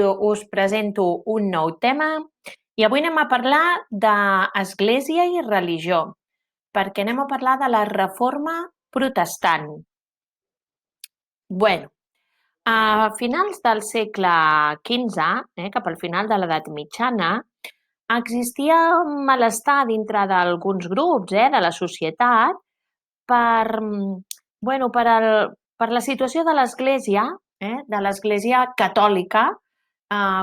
us presento un nou tema i avui anem a parlar d'església i religió, perquè anem a parlar de la reforma protestant. Bueno, a finals del segle XV, cap al final de l'edat mitjana, existia un malestar dintre d'alguns grups de la societat per, per la situació de l'Església catòlica,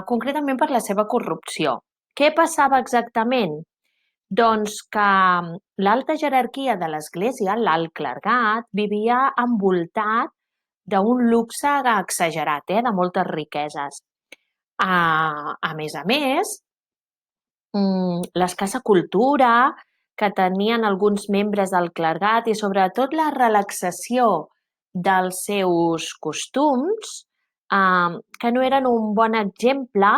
concretament per la seva corrupció. Què passava exactament? Doncs que l'alta jerarquia de l'Església, l'alt clergat, vivia envoltat d'un luxe exagerat, de moltes riqueses. A més, l'escassa cultura que tenien alguns membres del clergat i sobretot la relaxació dels seus costums, que no eren un bon exemple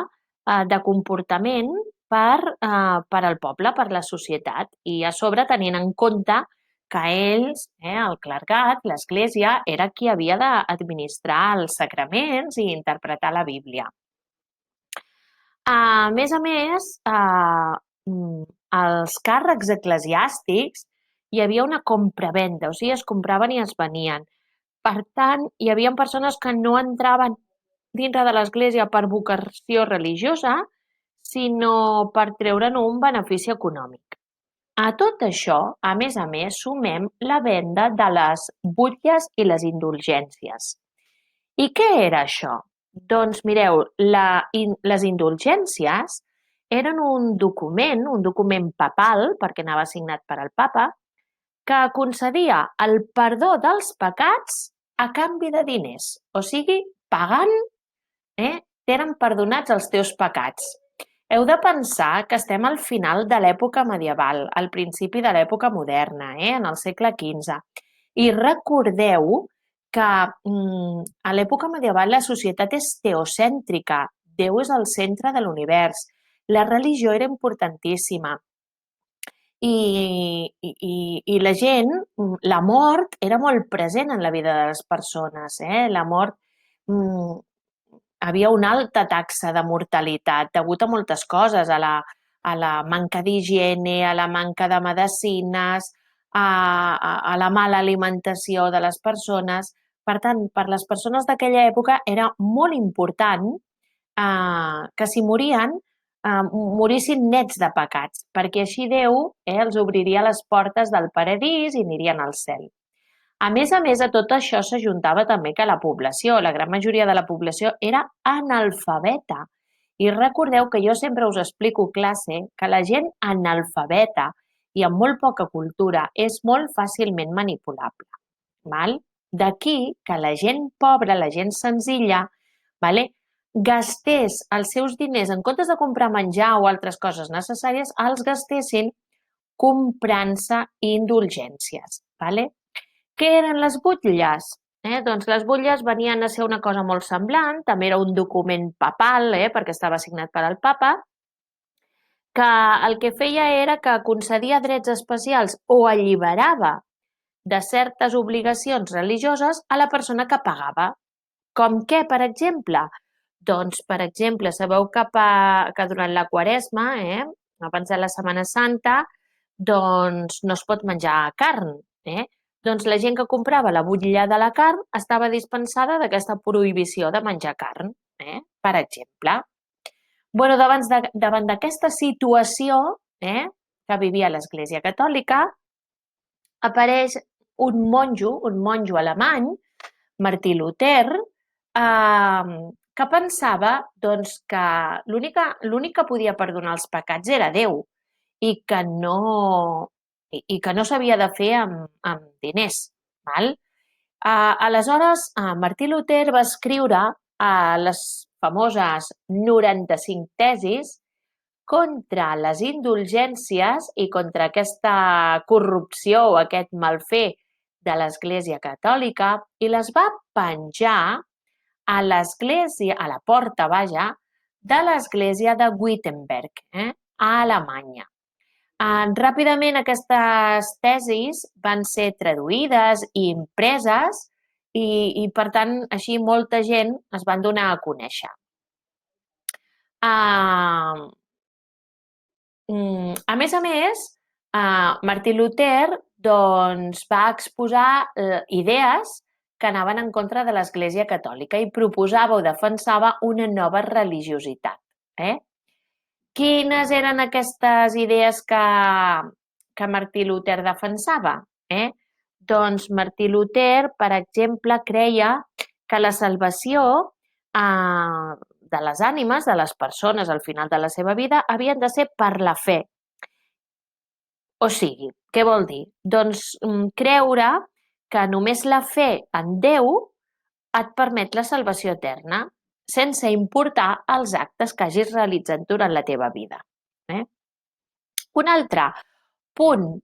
de comportament per al poble, per la societat, i a sobre tenint en compte que ells, el clergat, l'Església, era qui havia d'administrar els sacraments i interpretar la Bíblia. A més, els càrrecs eclesiàstics hi havia una compra-venda, o sigui, es compraven i es venien. Per tant, hi havia persones que no entraven dintre de l'Església per vocació religiosa, sinó per treure'n un benefici econòmic. A tot això, a més, sumem la venda de les butlles i les indulgències. I què era això? Doncs mireu, les indulgències eren un document papal, perquè anava signat per al papa, que concedia el perdó dels pecats a canvi de diners. O sigui, pagant, t'eren perdonats els teus pecats. Heu de pensar que estem al final de l'època medieval, al principi de l'època moderna, en el segle XV. I recordeu que a l'època medieval la societat és teocèntrica, Déu és el centre de l'univers, la religió era importantíssima i la gent, la mort era molt present en la vida de les persones. La mort, havia una alta taxa de mortalitat degut a moltes coses, a la manca d'higiene, a la manca de medecines, a la mala alimentació de les persones. Per tant, per les persones d'aquella època era molt important que si morien, morissin nets de pecats, perquè així Déu els obriria les portes del paradís i anirien al cel. A més, a tot això s'ajuntava també que la població, la gran majoria de la població, era analfabeta. I recordeu que jo sempre us explico classe que la gent analfabeta i amb molt poca cultura és molt fàcilment manipulable. D'aquí que la gent pobra, la gent senzilla, gastés els seus diners, en comptes de comprar menjar o altres coses necessàries, els gastessin comprant-se indulgències. Què eren les butlles? Doncs les butlles venien a ser una cosa molt semblant, també era un document papal, perquè estava signat per al papa, que el que feia era que concedia drets especials o alliberava de certes obligacions religioses a la persona que pagava. Com què, per exemple? Doncs, per exemple, sabeu que durant la Quaresma, abans de la Setmana Santa, doncs no es pot menjar carn. Doncs la gent que comprava la butlla de la carn estava dispensada d'aquesta prohibició de menjar carn, per exemple. Davant d'aquesta situació que vivia l'Església Catòlica, apareix un monjo alemany, Martí Luter, que pensava que l'únic que podia perdonar els pecats era Déu i que no s'havia de fer amb diners. Aleshores, Martí Luter va escriure les famoses 95 tesis contra les indulgències i contra aquesta corrupció o aquest malfer de l'Església Catòlica i les va penjar a la porta, de l'Església de Wittenberg, a Alemanya. Ràpidament aquestes tesis van ser traduïdes i impreses i per tant, així molta gent es van donar a conèixer. A més, Martí Luter doncs, va exposar idees que anaven en contra de l'Església Catòlica i proposava o defensava una nova religiositat. Quines eren aquestes idees que Martí Luter defensava? Doncs Martí Luter, per exemple, creia que la salvació de les ànimes, de les persones al final de la seva vida, havien de ser per la fe. O sigui, què vol dir? Doncs creure que només la fe en Déu et permet la salvació eterna, sense importar els actes que hagis realitzat durant la teva vida. Un altre punt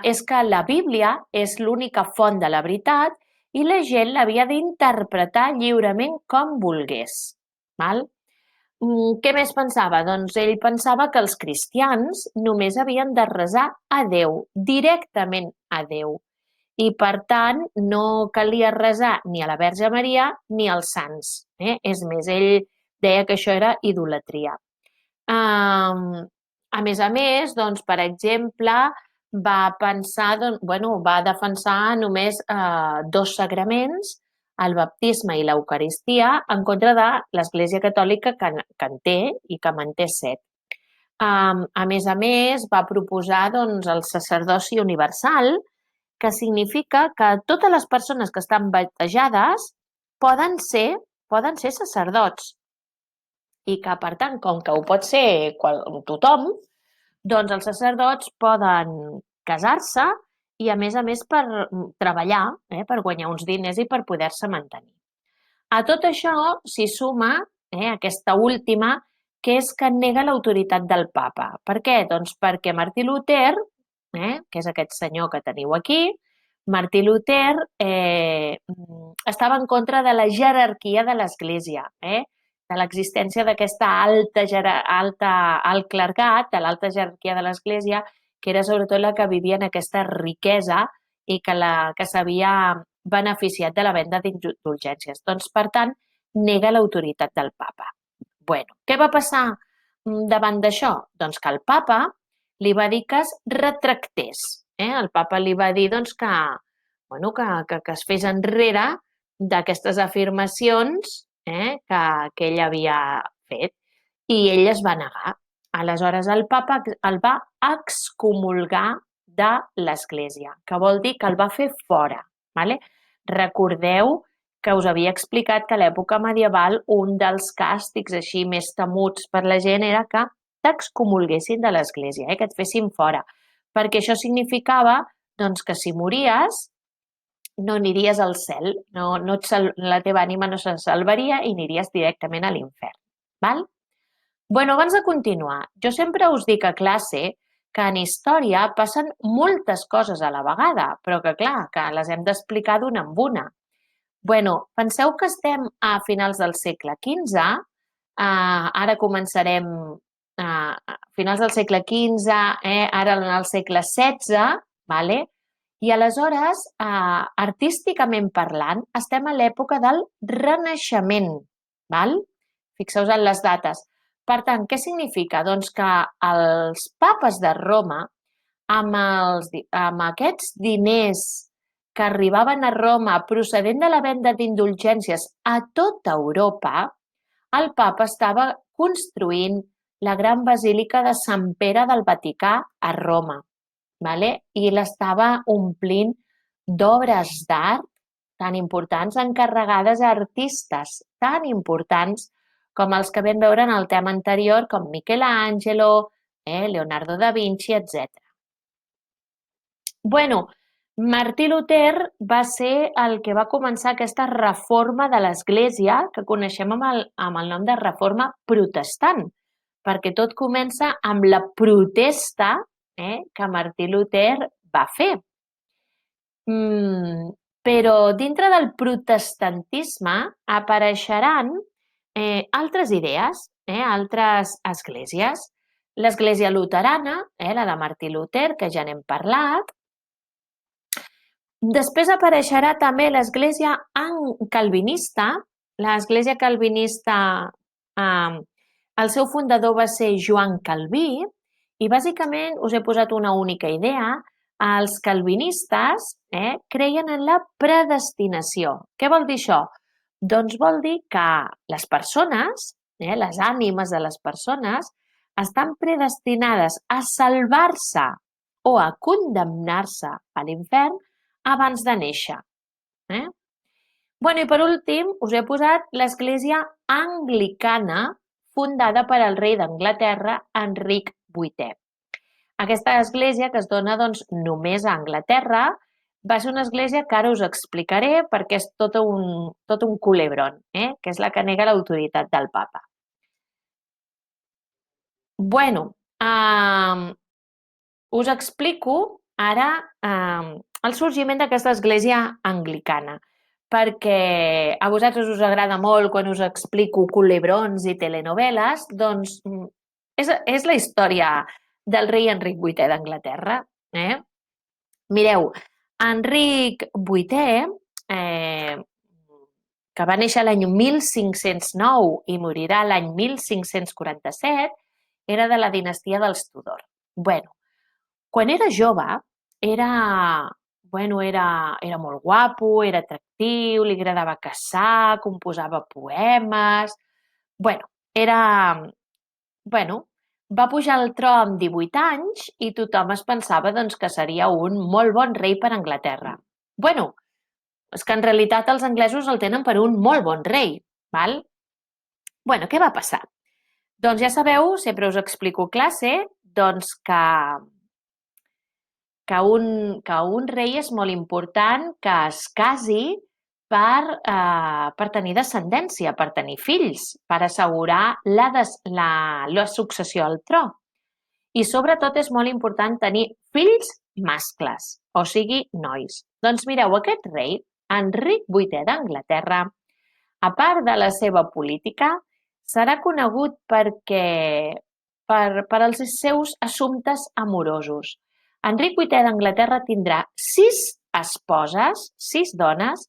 és que la Bíblia és l'única font de la veritat i la gent l'havia d'interpretar lliurement com volgués. Val? Què més pensava? Doncs ell pensava que els cristians només havien de resar a Déu, directament a Déu. I, per tant, no calia resar ni a la Verge Maria ni als sants. És més, ell deia que això era idolatria. A més, doncs, per exemple, va pensar, va defensar només dos sagraments, el baptisme i l'Eucaristia, en contra de l'Església Catòlica, que en té i que manté 7. A més, va proposar doncs, el sacerdoci universal, que significa que totes les persones que estan batejades poden ser sacerdots i que, per tant, com que ho pot ser tothom, doncs els sacerdots poden casar-se i, a més, per treballar, per guanyar uns diners i per poder-se mantenir. A tot això s'hi suma aquesta última, que és que nega l'autoritat del papa. Per què? Doncs perquè Martí Luter, que és aquest senyor que teniu aquí, Martí Luter estava en contra de la jerarquia de l'Església, de l'existència d'aquesta alt clergat, de l'alta jerarquia de l'Església, que era sobretot la que vivia en aquesta riquesa i que s'havia beneficiat de la venda d'indulgències. Doncs, per tant, nega l'autoritat del papa. Bueno, què va passar davant d'això? Doncs que el papa li va dir que es retractés. El papa li va dir doncs, que es fes enrere d'aquestes afirmacions que ell havia fet. I ell es va negar. Aleshores, el papa el va excomulgar de l'Església, que vol dir que el va fer fora. Vale? Recordeu que us havia explicat que a l'època medieval un dels càstigs així més temuts per la gent era que t'excomulguessin de l'Església, que et fessin fora, perquè això significava doncs, que si mories no aniries al cel, la teva ànima no se salvaria i aniries directament a l'infern. Val? Bueno, abans de continuar, jo sempre us dic a classe que en història passen moltes coses a la vegada, però que, clar, que les hem d'explicar d'una en una. Bueno, penseu que estem a finals del segle XV, ara començarem a finals del segle XV, ara en el segle XVI, vale? I aleshores, artísticament parlant, estem a l'època del Renaixement. Val? Fixeu-vos en les dates. Per tant, què significa? Doncs que els papes de Roma, amb aquests diners que arribaven a Roma procedent de la venda d'indulgències a tota Europa, el papa estava construint la gran basílica de Sant Pere del Vaticà a Roma, i l'estava omplint d'obres d'art tan importants encarregades a artistes tan importants com els que vam veure en el tema anterior, com Michelangelo, Leonardo da Vinci, etc. Bueno, Martí Luter va ser el que va començar aquesta reforma de l'Església que coneixem amb el nom de reforma protestant, perquè tot comença amb la protesta que Martí Luter va fer. Però dintre del protestantisme apareixeran altres idees, altres esglésies. L'església luterana, la de Martí Luter, que ja n'hem parlat. Després apareixerà també l'església calvinista. L'església calvinista El seu fundador va ser Joan Calví i bàsicament us he posat una única idea. Els calvinistes creien en la predestinació. Què vol dir això? Doncs vol dir que les persones, les ànimes de les persones, estan predestinades a salvar-se o a condemnar-se a l'infern abans de néixer. I per últim us he posat l'església anglicana fundada per al rei d'Anglaterra, Enric VIII. Aquesta església, que es dona només a Anglaterra, va ser una església que ara us explicaré perquè és tot un culebrón, que és la que nega l'autoritat del papa. Us explico ara el sorgiment d'aquesta església anglicana, perquè a vosaltres us agrada molt quan us explico culebrons i telenovel·les, doncs és la història del rei Enric VIII d'Anglaterra. Mireu, Enric VIII, que va néixer l'any 1509 i morirà l'any 1547, era de la dinastia dels Tudor. Quan era jove, era molt guapo, era atractiu, li agradava caçar, composava poemes... va pujar al tro amb 18 anys i tothom es pensava que seria un molt bon rei per Anglaterra. És que en realitat els anglesos el tenen per un molt bon rei, val? Què va passar? Doncs ja sabeu, sempre us explico a classe, que un rei és molt important que es casi per tenir descendència, per tenir fills, per assegurar la successió al tro. I sobretot és molt important tenir fills mascles, o sigui, nois. Doncs mireu, aquest rei, Enric VIII d'Anglaterra, a part de la seva política, serà conegut per als seus assumptes amorosos. Enric VIII d'Anglaterra tindrà 6 esposes, 6 dones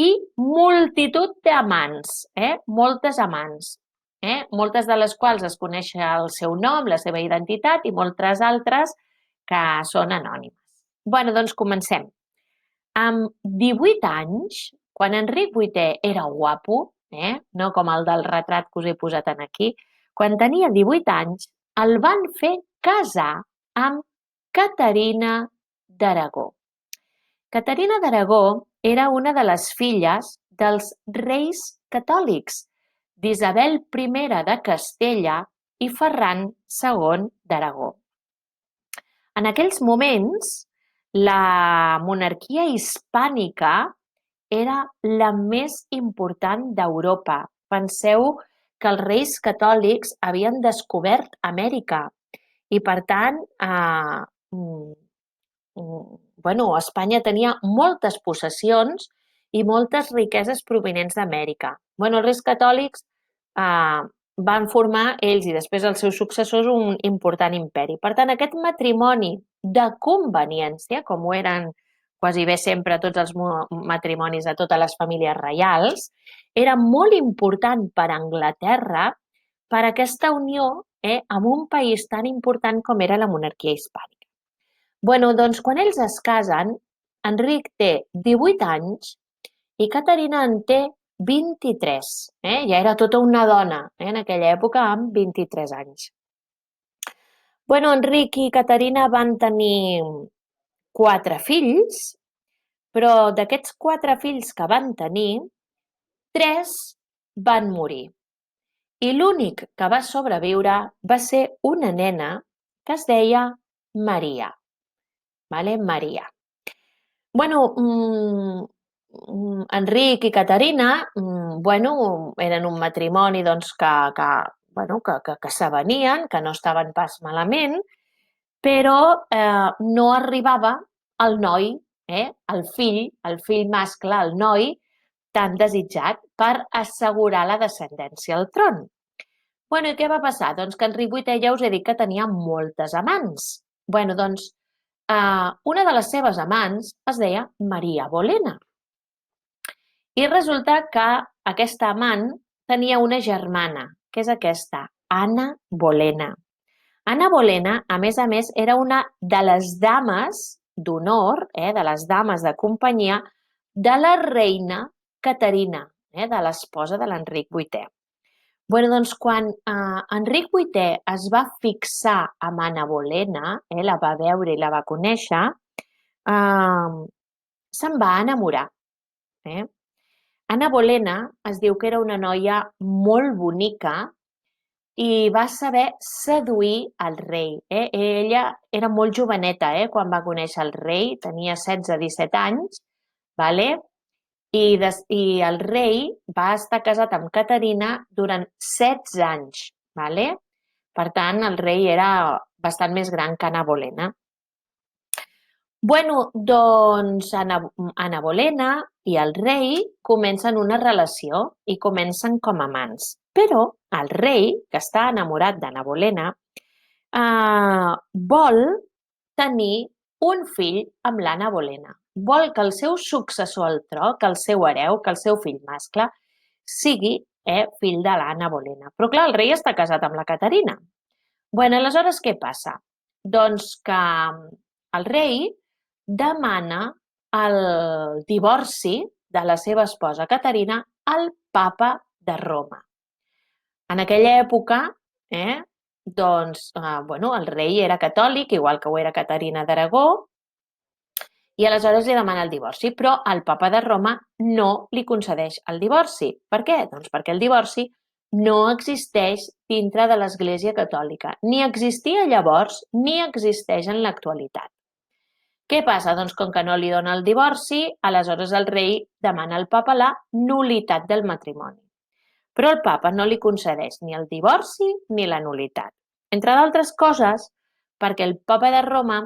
i multitud d'amants, moltes amants, moltes de les quals es coneix el seu nom, la seva identitat i moltes altres que són anònimes. Doncs comencem. Amb 18 anys, quan Enric VIII era guapo, no com el del retrat que us he posat aquí, quan tenia 18 anys, el van fer casar amb Caterina d'Aragó. Caterina d'Aragó era una de les filles dels reis catòlics, d'Isabel I de Castella i Ferran II d'Aragó. En aquells moments, la monarquia hispànica era la més important d'Europa. Penseu que els reis catòlics havien descobert Amèrica i, per tant, Espanya tenia moltes possessions i moltes riqueses provinents d'Amèrica. Els reis catòlics van formar, ells i després els seus successors, un important imperi. Per tant, aquest matrimoni de conveniència, com ho eren quasi bé sempre tots els matrimonis de totes les famílies reials, era molt important per Anglaterra per aquesta unió amb un país tan important com era la monarquia hispànica. Doncs quan ells es casen, Enric té 18 anys i Caterina en té 23. Ja era tota una dona en aquella època amb 23 anys. Enric i Caterina van tenir 4 fills, però d'aquests 4 fills que van tenir, 3 van morir. I l'únic que va sobreviure va ser una nena que es deia Maria. Maria. Enric i Caterina eren un matrimoni que s'avenien, que no estaven pas malament, però no arribava el noi, el fill mascle, el noi tan desitjat per assegurar la descendència al tron. I què va passar? Doncs que Enric VIII ja us he dit que tenia moltes amants. Una de les seves amants es deia Maria Bolena. I resulta que aquesta amant tenia una germana, que és aquesta, Anna Bolena. Anna Bolena, a més, era una de les dames d'honor, de les dames de companyia de la reina Caterina, de l'esposa de l'Enric VIII. Doncs quan Enric VIII es va fixar amb Anna Bolena, la va veure i la va conèixer, se'n va enamorar. Anna Bolena es diu que era una noia molt bonica i va saber seduir el rei. Ella era molt joveneta quan va conèixer el rei, tenia 16-17 anys, i el rei va estar casat amb Caterina durant 16 anys. Per tant, el rei era bastant més gran que Anna Bolena. Doncs Anna Bolena i el rei comencen una relació i comencen com a amants. Però el rei, que està enamorat d'Anna Bolena, vol tenir un fill amb l'Anna Bolena. Vol que el seu successor al tro, que el seu hereu, que el seu fill mascle, sigui fill de l'Anna Bolena. Però clar, el rei està casat amb la Caterina. Aleshores què passa? Doncs que el rei demana el divorci de la seva esposa Caterina al papa de Roma. En aquella època, el rei era catòlic, igual que ho era Caterina d'Aragó, i aleshores li demana el divorci, però el papa de Roma no li concedeix el divorci. Per què? Doncs perquè el divorci no existeix dintre de l'Església Catòlica. Ni existia llavors ni existeix en l'actualitat. Què passa? Doncs com que no li dona el divorci, aleshores el rei demana al papa la nul·litat del matrimoni. Però el papa no li concedeix ni el divorci ni la nul·litat. Entre d'altres coses, perquè el papa de Roma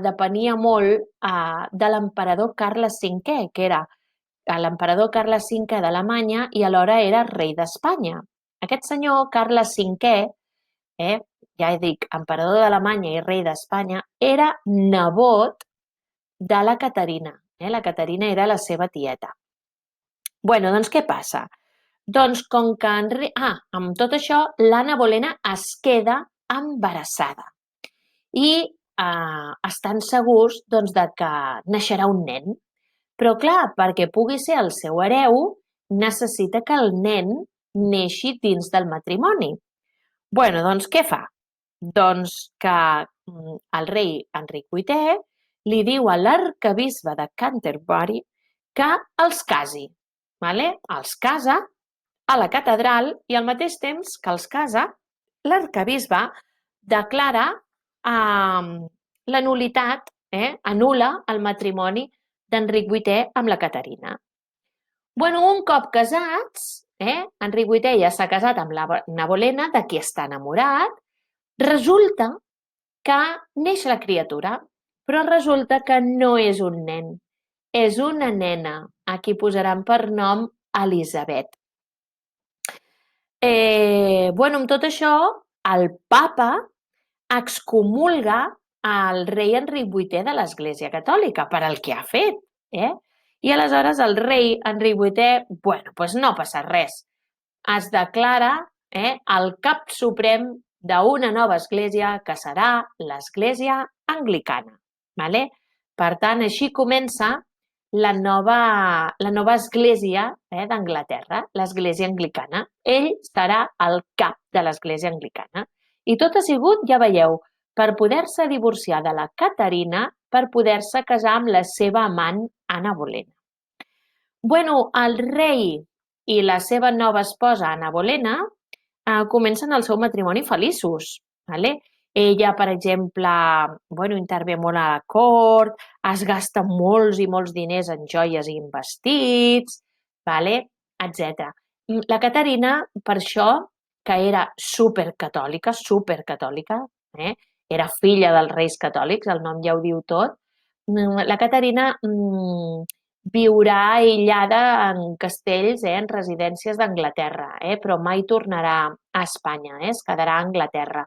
depenia molt de l'emperador Carles V, que era l'emperador Carles V d'Alemanya i alhora era rei d'Espanya. Aquest senyor, Carles V, ja dic, emperador d'Alemanya i rei d'Espanya, era nebot de la Caterina. La Caterina era la seva tieta. Doncs què passa? Doncs com que amb tot això, l'Anna Bolena es queda embarassada i estan segurs de que naixerà un nen. Però clar, perquè pugui ser el seu hereu, necessita que el nen neixi dins del matrimoni. Doncs què fa? Doncs que el rei Enric VIII li diu a l'arquebisbe de Canterbury que els casi. Els casa a la catedral i al mateix temps que els casa, l'arquebisbe declara la nul·litat, anul·la el matrimoni d'Enric VIII amb la Caterina. Un cop casats, Enric VIII ja s'ha casat amb l'Anna Bolena, de qui està enamorat, resulta que neix la criatura, però resulta que no és un nen, és una nena, a qui posaran per nom Elisabet. Amb tot això, el papa excomulga el rei Enric VIII de l'Església Catòlica per al que ha fet. I aleshores el rei Enric VIII, no passa res. Es declara el cap suprem d'una nova església que serà l'Església Anglicana. Per tant, així comença la nova església d'Anglaterra, l'Església Anglicana. Ell serà el cap de l'Església Anglicana. I tot ha sigut, ja veieu, per poder-se divorciar de la Caterina, per poder-se casar amb la seva amant Anna Bolena. El rei i la seva nova esposa Anna Bolena comencen el seu matrimoni feliços. Ella, per exemple, intervé molt a la cort, es gasta molts i molts diners en joies i en vestits, etc. La Caterina, per això, que era supercatòlica, era filla dels reis catòlics, el nom ja ho diu tot, la Caterina viurà aïllada en castells, en residències d'Anglaterra, però mai tornarà a Espanya, es quedarà a Anglaterra.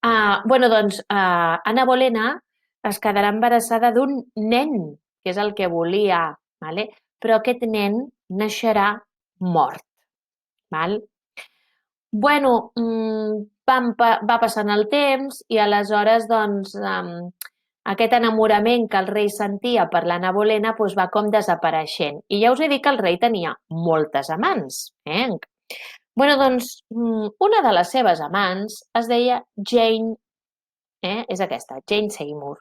Anna Bolena es quedarà embarassada d'un nen, que és el que volia, però aquest nen naixerà mort. Bueno, va passant el temps i aleshores, doncs, aquest enamorament que el rei sentia per l'Anna Bolena doncs, va com desapareixent. I ja us he dit que el rei tenia moltes amants. Bueno, doncs, una de les seves amants es deia Jane, és aquesta, Jane Seymour.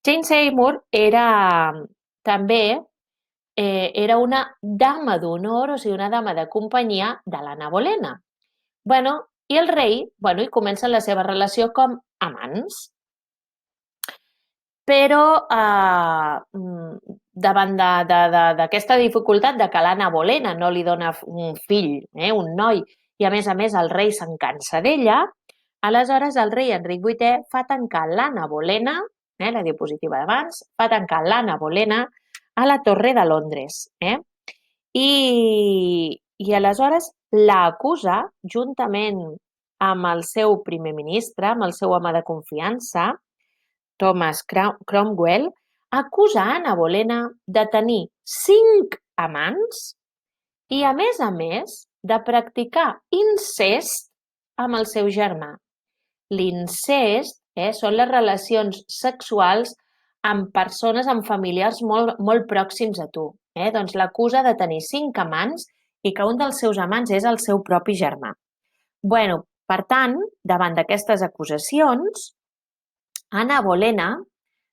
Jane Seymour també era una dama d'honor, o sigui, una dama de companyia de l'Anna Bolena. Bueno, i el rei, bueno, i comencen la seva relació com amants. Però davant d'aquesta dificultat de que l'Anna Bolena no li dona un fill, un noi, i a més el rei se'n cansa d'ella, aleshores el rei Enric VIII fa tancar l'Anna Bolena, la diapositiva d'abans, fa tancar l'Anna Bolena a la Torre de Londres. I aleshores l'acusa, juntament amb el seu primer ministre, amb el seu home de confiança, Thomas Cromwell, acusa Anna Bolena de tenir 5 amants i, a més, de practicar incest amb el seu germà. L'incest són les relacions sexuals amb persones, amb familiars molt pròxims a tu. Doncs l'acusa de tenir 5 amants i que un dels seus amants és el seu propi germà. Bueno, per tant, davant d'aquestes acusacions, Anna Bolena,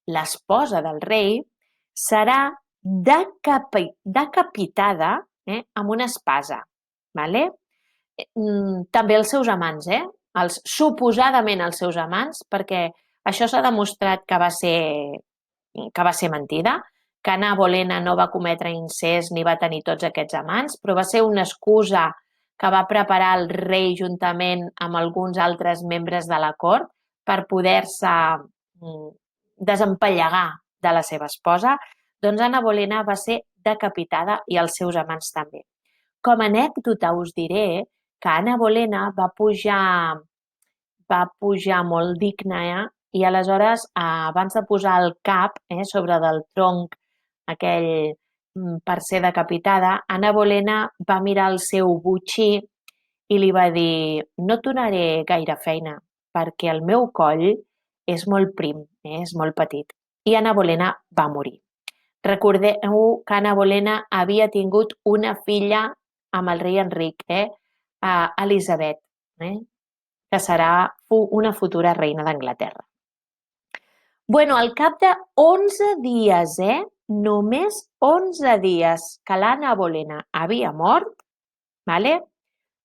l'esposa del rei, serà decapitada amb una espasa. Vale? També els seus amants, suposadament els seus amants, perquè això s'ha demostrat que va ser mentida, que Anna Bolena no va cometre incest ni va tenir tots aquests amants, però va ser una excusa que va preparar el rei juntament amb alguns altres membres de la cort per poder-se desempallegar de la seva esposa. Doncs Anna Bolena va ser decapitada i els seus amants també. Com a anècdota us diré que Anna Bolena va pujar molt digna i aleshores, abans de posar el cap sobre del tronc aquell per ser decapitada, Anna Bolena va mirar el seu botxí i li va dir: no et donaré gaire feina perquè el meu coll és molt prim, és molt petit. I Anna Bolena va morir. Recordeu que Anna Bolena havia tingut una filla amb el rei Enric, Elisabet, que serà una futura reina d'Anglaterra. Bueno, al cap de 11 dies, només 11 dies que l'Anna Bolena havia mort, vale?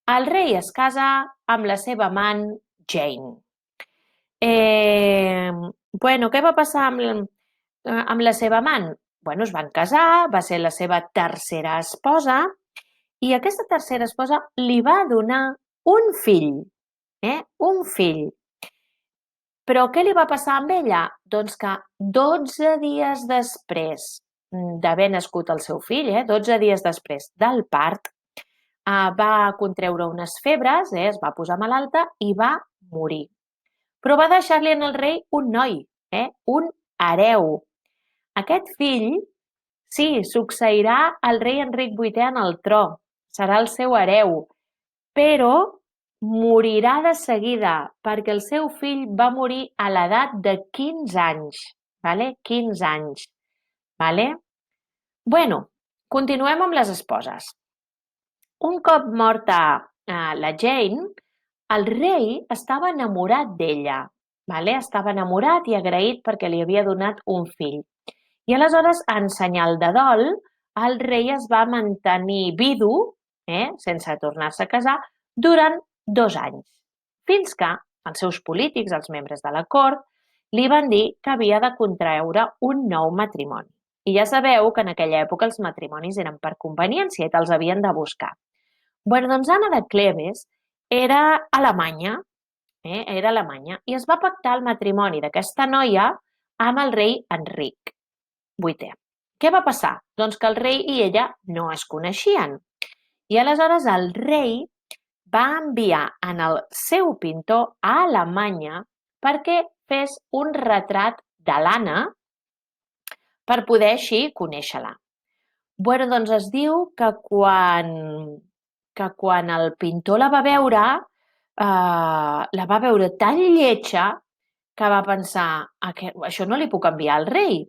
El rei es casa amb la seva amant Jane. Bueno, què va passar amb la seva amant? Bueno, es van casar, va ser la seva tercera esposa i aquesta tercera esposa li va donar un fill, un fill. Però què li va passar amb ella? Doncs que 12 dies després d'haver nascut el seu fill, 12 dies després del part, va contreure unes febres, es va posar malalta i va morir. Però va deixar-li al rei un noi, un hereu. Aquest fill, sí, succeirà al rei Enric VIII en el tro, serà el seu hereu, però morirà de seguida perquè el seu fill va morir a l'edat de 15 anys. 15 anys. Bueno, continuem amb les esposes. Un cop morta la Jane, el rei estava enamorat d'ella. Estava enamorat i agraït perquè li havia donat un fill. I aleshores, en senyal de dol, el rei es va mantenir vidu, sense tornar-se a casar, durant 2 anys, fins que els seus polítics, els membres de la cort, li van dir que havia de contraure un nou matrimoni. I ja sabeu que en aquella època els matrimonis eren per conveniència i te'ls havien de buscar. Bueno, doncs Anna de Cleves era alemanya, i es va pactar el matrimoni d'aquesta noia amb el rei Enric VIII. Què va passar? Doncs que el rei i ella no es coneixien. I aleshores el rei va enviar en el seu pintor a Alemanya perquè fes un retrat de l'Anna per poder així conèixer-la. Doncs es diu que quan el pintor la va veure, la va veure tan lletja que va pensar, això no li puc enviar al rei.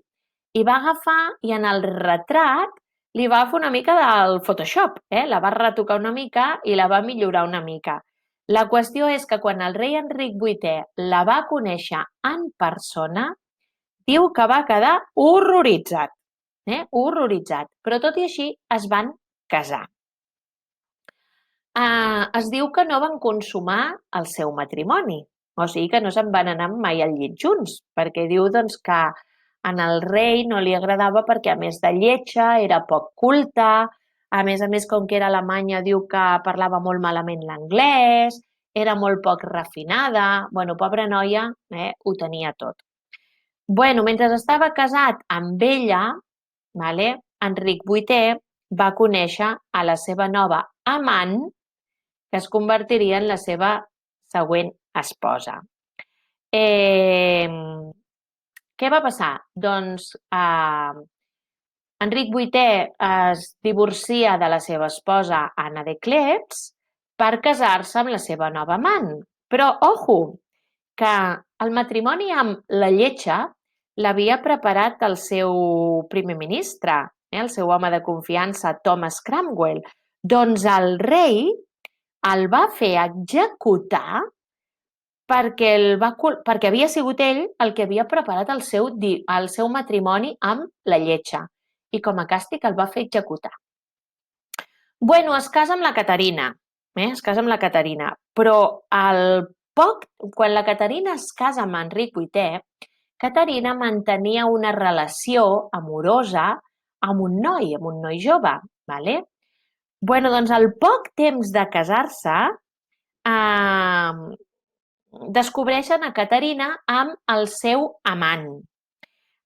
I va agafar i en el retrat li va fer una mica del Photoshop, la va retocar una mica i la va millorar una mica. La qüestió és que quan el rei Enric VIII la va conèixer en persona, diu que va quedar horroritzat, horroritzat. Però tot i així es van casar. Es diu que no van consumar el seu matrimoni, o sigui que no se'n van anar mai al llit junts, perquè diu doncs, que en el rei no li agradava perquè, a més de lletja, era poc culta, a més, com que era alemanya, diu que parlava molt malament l'anglès, era molt poc refinada, bueno, pobra noia, ho tenia tot. Bueno, mentre estava casat amb ella, Enric VIII va conèixer a la seva nova amant, que es convertiria en la seva següent esposa. Què va passar? Doncs Enric VIII es divorcia de la seva esposa Anna de Cleves per casar-se amb la seva nova amant. Però, ojo, que el matrimoni amb la lletja l'havia preparat el seu primer ministre, el seu home de confiança, Thomas Cromwell. Doncs el rei el va fer executar perquè havia sigut ell el que havia preparat el seu matrimoni amb la lletja i com a càstig el va fer executar. Bueno, es casa amb la Caterina, però quan la Caterina es casa amb Enric VIII, Caterina mantenia una relació amorosa amb un noi jove, d'acord? Bueno, doncs al poc temps de casar-se, descobreixen a Caterina amb el seu amant.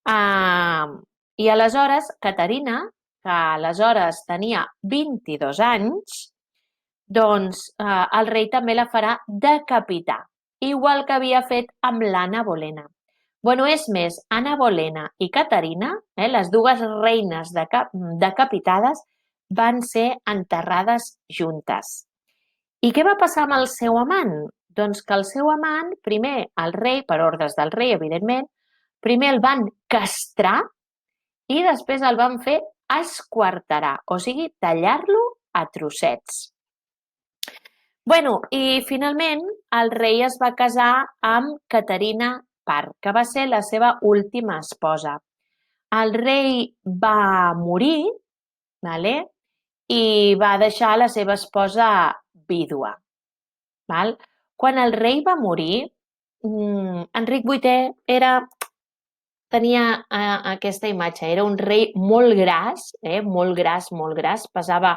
I aleshores Caterina, que aleshores tenia 22 anys, doncs el rei també la farà decapitar, igual que havia fet amb l'Anna Bolena. Bueno, és més, Anna Bolena i Caterina, les dues reines decapitades, van ser enterrades juntes. I què va passar amb el seu amant? Doncs que el seu amant, primer el rei, per ordres del rei, evidentment, primer el van castrar i després el van fer esquarterar, o sigui, tallar-lo a trossets. Bueno, i finalment el rei es va casar amb Caterina Parr, que va ser la seva última esposa. El rei va morir, i va deixar la seva esposa vídua. Quan el rei va morir, Enric VIII tenia aquesta imatge. Era un rei molt gras, molt gras, pesava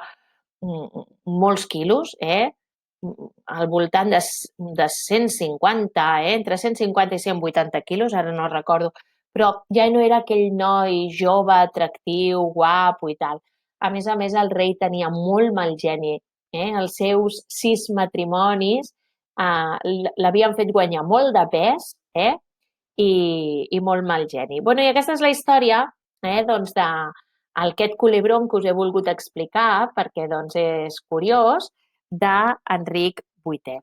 molts quilos, al voltant de 150, entre 150 i 180 quilos, ara no recordo, però ja no era aquell noi jove, atractiu, guapo i tal. A més, el rei tenia molt mal geni. Els seus 6 matrimonis l'havien fet guanyar molt de pes i molt mal geni. Bueno, i aquesta és la història doncs d'aquest culebron que us he volgut explicar perquè doncs, és curiós, d'Enric VIII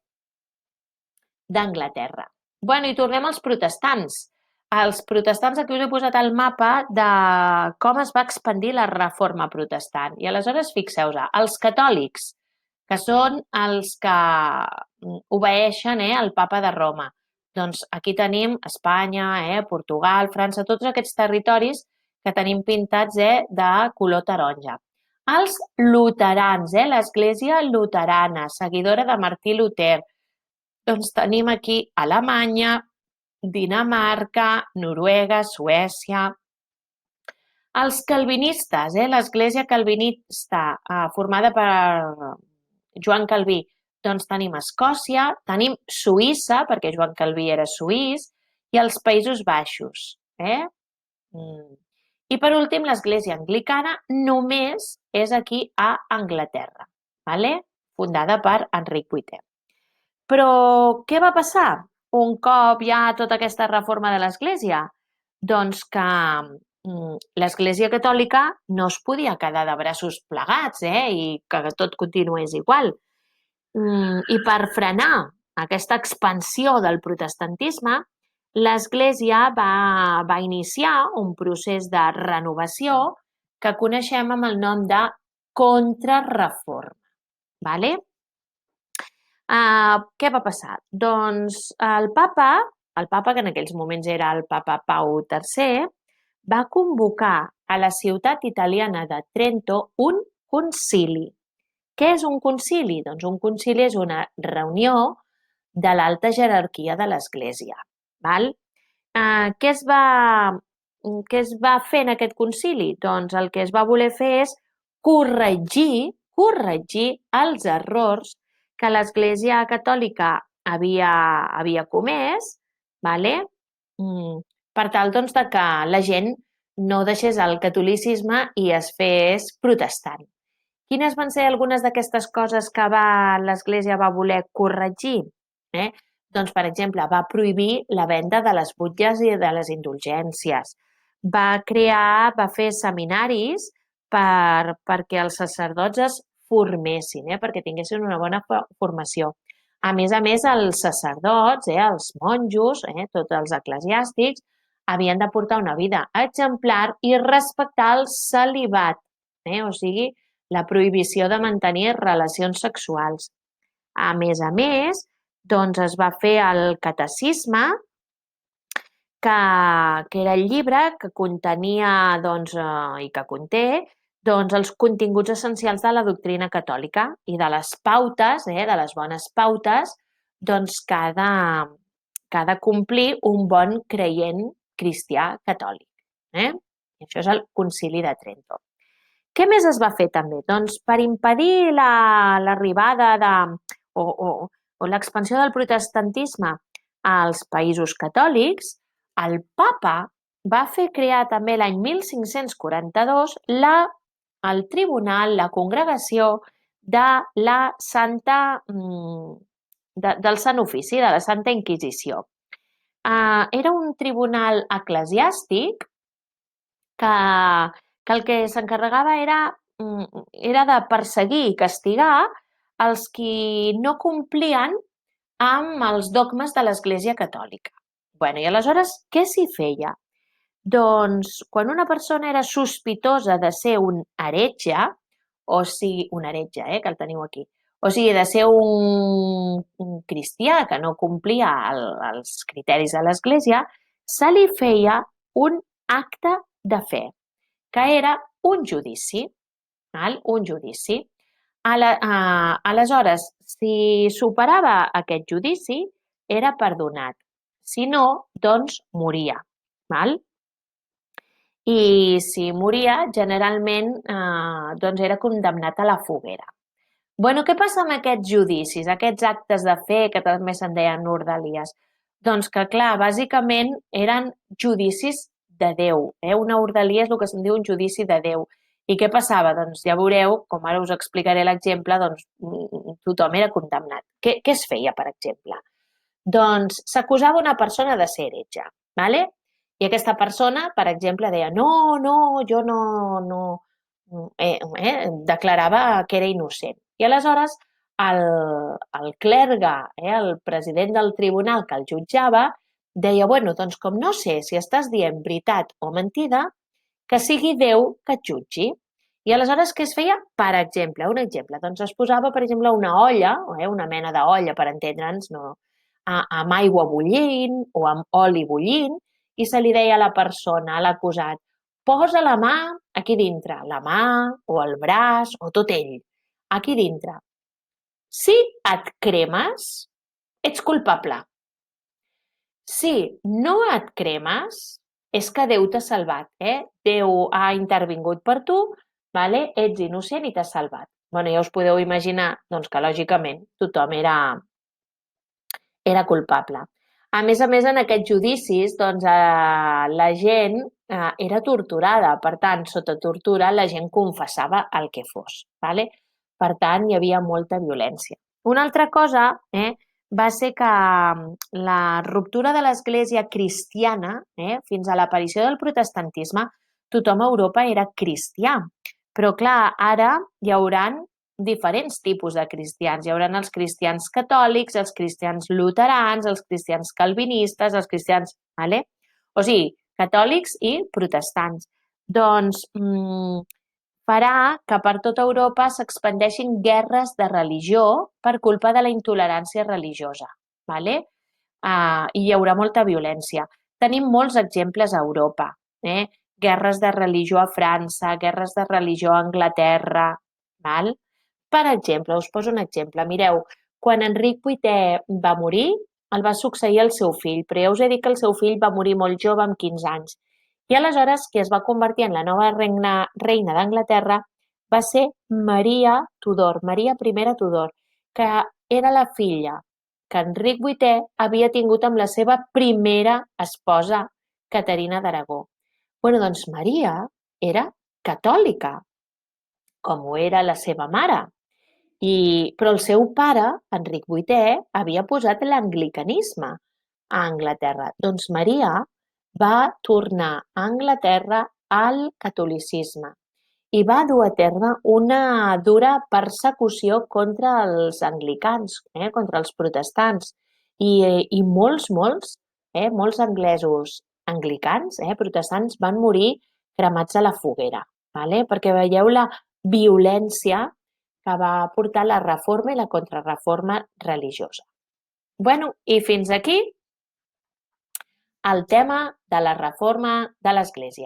d'Anglaterra. Bueno, i tornem als protestants. Els protestants, aquí us he posat el mapa de com es va expandir la reforma protestant. I aleshores, fixeu-vos, els catòlics, que són els que obeeixen al papa de Roma. Doncs aquí tenim Espanya, Portugal, França, tots aquests territoris que tenim pintats de color taronja. Els luterans, l'Església luterana, seguidora de Martí Luter. Doncs tenim aquí Alemanya, Dinamarca, Noruega, Suècia. Els calvinistes, l'Església calvinista formada per Joan Calví, doncs tenim Escòcia, tenim Suïssa, perquè Joan Calví era suís, i els Països Baixos. I per últim, l'Església anglicana només és aquí a Anglaterra, fundada per Enric VIII. Però què va passar un cop ja tota aquesta reforma de l'Església? Doncs que l'Església catòlica no es podia quedar de braços plegats i que tot continués igual. I per frenar aquesta expansió del protestantisme, l'Església va iniciar un procés de renovació que coneixem amb el nom de Contrarreforma. Vale? Què va passar? Doncs el papa, que en aquells moments era el papa Pau III, va convocar a la ciutat italiana de Trento un concili. Què és un concili? Doncs un concili és una reunió de l'alta jerarquia de l'Església. Què es va fer en aquest concili? Doncs el que es va voler fer és corregir els errors que l'Església Catòlica havia comès, per tal doncs, de que la gent no deixés el catolicisme i es fes protestant. Quines van ser algunes d'aquestes coses que l'Església va voler corregir? Doncs, per exemple, va prohibir la venda de les butlles i de les indulgències. Va fer seminaris perquè els sacerdots es formessin, perquè tinguessin una bona formació. A més, els sacerdots, els monjos, tots els eclesiàstics, havien de portar una vida exemplar i respectar el celibat, o sigui, la prohibició de mantenir relacions sexuals. A més, doncs es va fer el catecisme, que era el llibre que contenia i que conté els continguts essencials de la doctrina catòlica i de les pautes, de les bones pautes que ha de complir un bon creient cristià catòlic. I això és el Concili de Trento. Què més es va fer també? Doncs per impedir l'arribada o l'expansió del protestantisme als països catòlics, el papa va fer crear també l'any 1542 el tribunal, la congregació del Sant Ofici, de la Santa Inquisició. Era un tribunal eclesiàstic que el que s'encarregava era de perseguir i castigar els qui no complien amb els dogmes de l'Església Catòlica. I aleshores, què s'hi feia? Doncs, quan una persona era sospitosa de ser un heretge, o sigui, un heretge, que el teniu aquí, o sigui, de ser un cristià que no complia els criteris de l'Església, se li feia un acte de fe, que era un judici. Un judici. Aleshores, si superava aquest judici, era perdonat. Si no, doncs moria. I si moria, generalment era condemnat a la foguera. Què passa amb aquests judicis, aquests actes de fe que també se'n deien ordalies? Doncs que, clar, bàsicament eren judicis de Déu. Una ordalia és el que se'n diu un judici de Déu. I què passava? Doncs ja veureu, com ara us explicaré l'exemple, doncs tothom era condemnat. Què es feia, per exemple? Doncs s'acusava una persona de ser heretge, i aquesta persona, per exemple, deia no, jo no, declarava que era innocent. I aleshores el clergue, el president del tribunal que el jutjava, deia, doncs com no sé si estàs dient veritat o mentida, que sigui Déu que et jutgi. I aleshores què es feia? Per exemple, un exemple, doncs es posava, per exemple, una olla, una mena d'olla, per entendre'ns, amb aigua bullint o amb oli bullint, i se li deia a la persona, a l'acusat, posa la mà aquí dintre, la mà o el braç o tot ell, aquí dintre. Si et cremes, ets culpable. Si no et cremes, és que Déu t'ha salvat. Déu ha intervingut per tu, ets innocent i t'ha salvat. Ja us podeu imaginar que, lògicament, tothom era culpable. A més, en aquests judicis, la gent era torturada. Per tant, sota tortura, la gent confessava el que fos. Per tant, hi havia molta violència. Una altra cosa va ser que la ruptura de l'Església cristiana, fins a l'aparició del protestantisme, tothom a Europa era cristià. Però, clar, ara hi hauran diferents tipus de cristians. Hi haurà els cristians catòlics, els cristians luterans, els cristians calvinistes, els cristians... Vale? O sigui, catòlics i protestants. Doncs farà que per tota Europa s'expandeixin guerres de religió per culpa de la intolerància religiosa. Vale? I hi haurà molta violència. Tenim molts exemples a Europa. Guerres de religió a França, guerres de religió a Anglaterra. Val? Per exemple, us poso un exemple. Mireu, quan Enric VIII va morir, el va succeir el seu fill, però ja us he dit que el seu fill va morir molt jove, amb 15 anys. I aleshores, qui es va convertir en la nova reina d'Anglaterra va ser Maria Tudor, Maria I Tudor, que era la filla que Enric VIII havia tingut amb la seva primera esposa, Caterina d'Aragó. Doncs Maria era catòlica, com ho era la seva mare. Però el seu pare, Enric VIII, havia posat l'anglicanisme a Anglaterra. Doncs Maria va tornar a Anglaterra al catolicisme i va dur a terme una dura persecució contra els anglicans, contra els protestants. I molts anglesos anglicans, protestants, van morir cremats a la foguera, perquè veieu la violència que va portar la reforma i la contrarreforma religiosa. I fins aquí el tema de la reforma de l'Església.